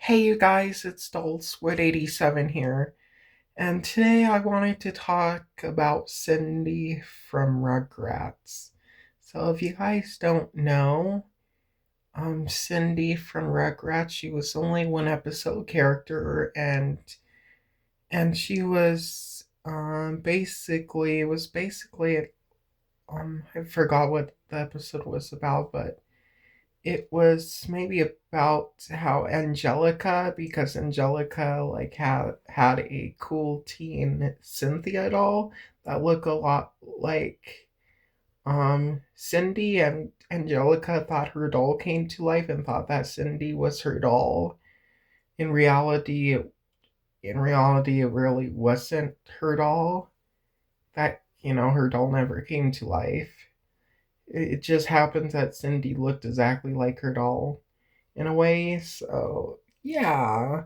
Hey you guys, it's Squid87 here, and today I wanted to talk about Cindy from Rugrats. So if you guys don't know, Cindy from Rugrats, she was only one episode character, and she was basically it was basically I forgot what the episode was about, but it was maybe about how Angelica, because Angelica like had a cool teen Cynthia doll that looked a lot like Cindy, and Angelica thought her doll came to life and thought that Cindy was her doll. In reality, it really wasn't her doll. That her doll never came to life. It just happens that Cindy looked exactly like her doll in a way. So, yeah.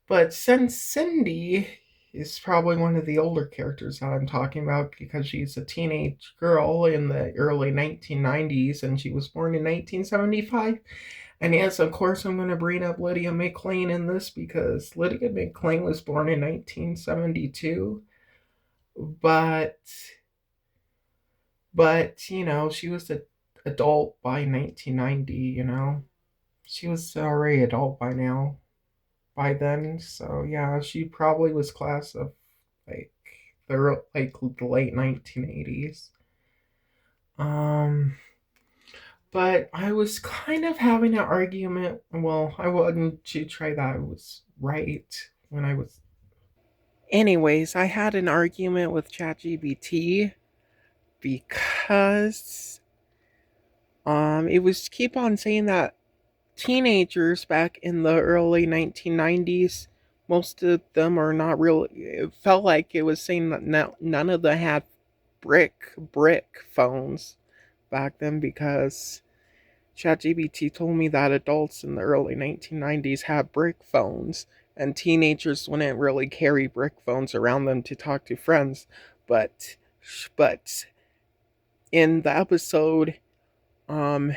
But since Cindy is probably one of the older characters that I'm talking about because she's a teenage girl in the early 1990s and she was born in 1975. And yes, of course, I'm going to bring up Lydia McLean in this because Lydia McLean was born in 1972. But, she was an adult by 1990. She was already adult by then. So yeah, she probably was class of like the late 1980s. Um, but I was kind of having an argument. Well, I wanted to try that I was right when I was. Anyways, I had an argument with ChatGPT because it was keep on saying that teenagers back in the early 1990s, most of them are not really. It felt like it was saying that none of them had brick phones back then because ChatGPT told me that adults in the early 1990s had brick phones and teenagers wouldn't really carry brick phones around them to talk to friends. But but in the episode, um,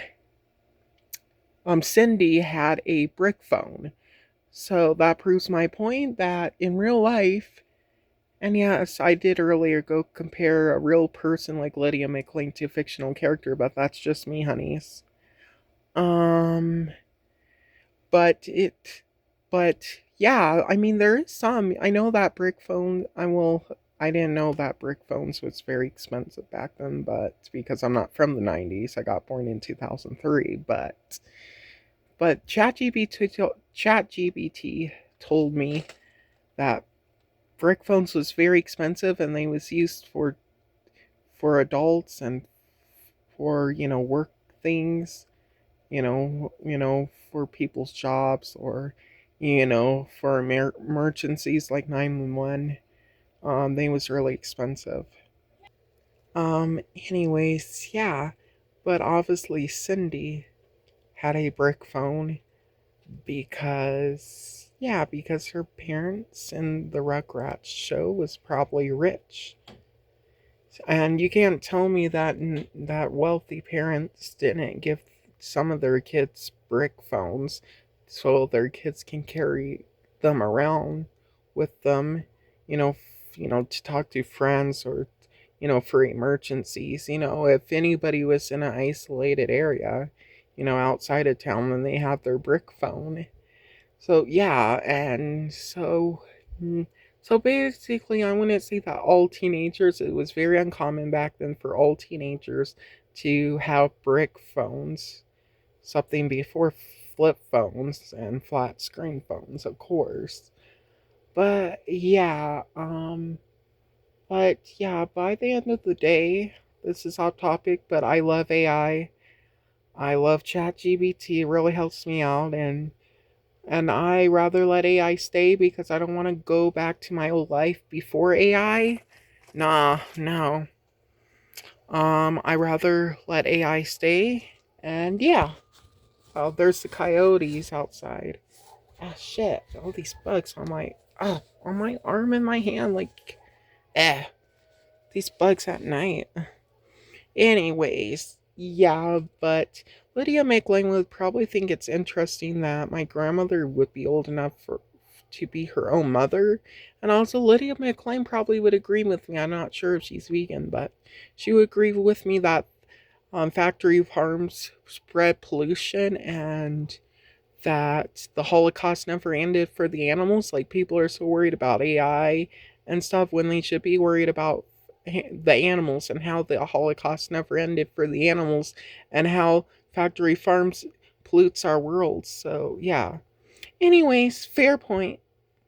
Cindy had a brick phone. So that proves my point that in real life, and yes, I did earlier go compare a real person like Lydia McLean to a fictional character, but that's just me, honeys. Um, but yeah, I mean, there is some. I know that brick phone, I didn't know that brick phones was very expensive back then, but because I'm not from the 90s, I got born in 2003, but ChatGPT told me that brick phones was very expensive and they was used for adults and for work things, for people's jobs or for emergencies like 911. They was really expensive. Anyways, yeah, but obviously Cindy had a brick phone because her parents in the Rugrats show was probably rich. And you can't tell me that wealthy parents didn't give some of their kids brick phones so their kids can carry them around with them, to talk to friends or for emergencies. If anybody was in an isolated area, outside of town, then they have their brick phone. So yeah, and so basically, I wouldn't say that all teenagers. It was very uncommon back then for all teenagers to have brick phones, something before flip phones and flat screen phones, of course. But yeah, by the end of the day, this is off topic, but I love AI. I love ChatGPT. It really helps me out, and I rather let AI stay because I don't want to go back to my old life before AI. Nah, no. I rather let AI stay. And yeah. Oh, there's the coyotes outside. Ah, shit. All these bugs on my arm and my hand. Like, these bugs at night. Anyways, yeah, but Lydia McLean would probably think it's interesting that my grandmother would be old enough to be her own mother. And also, Lydia McLean probably would agree with me. I'm not sure if she's vegan, but she would agree with me that factory farms spread pollution and that the Holocaust never ended for the animals. Like, people are so worried about AI and stuff when they should be worried about the animals and how the Holocaust never ended for the animals and how factory farms pollutes our world. So, yeah. Anyways, fair point.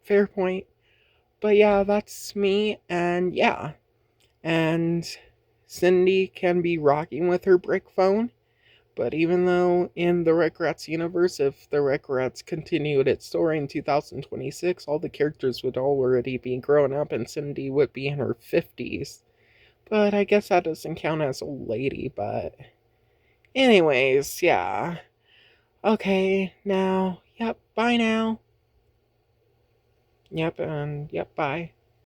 Fair point. But yeah, that's me. And yeah. And Cindy can be rocking with her brick phone. But even though in the Rugrats universe, if the Rugrats continued its story in 2026, all the characters would already be grown up and Cindy would be in her 50s. But I guess that doesn't count as old lady, but. Anyways, yeah. Okay, now, yep, bye now. Yep, and yep, bye.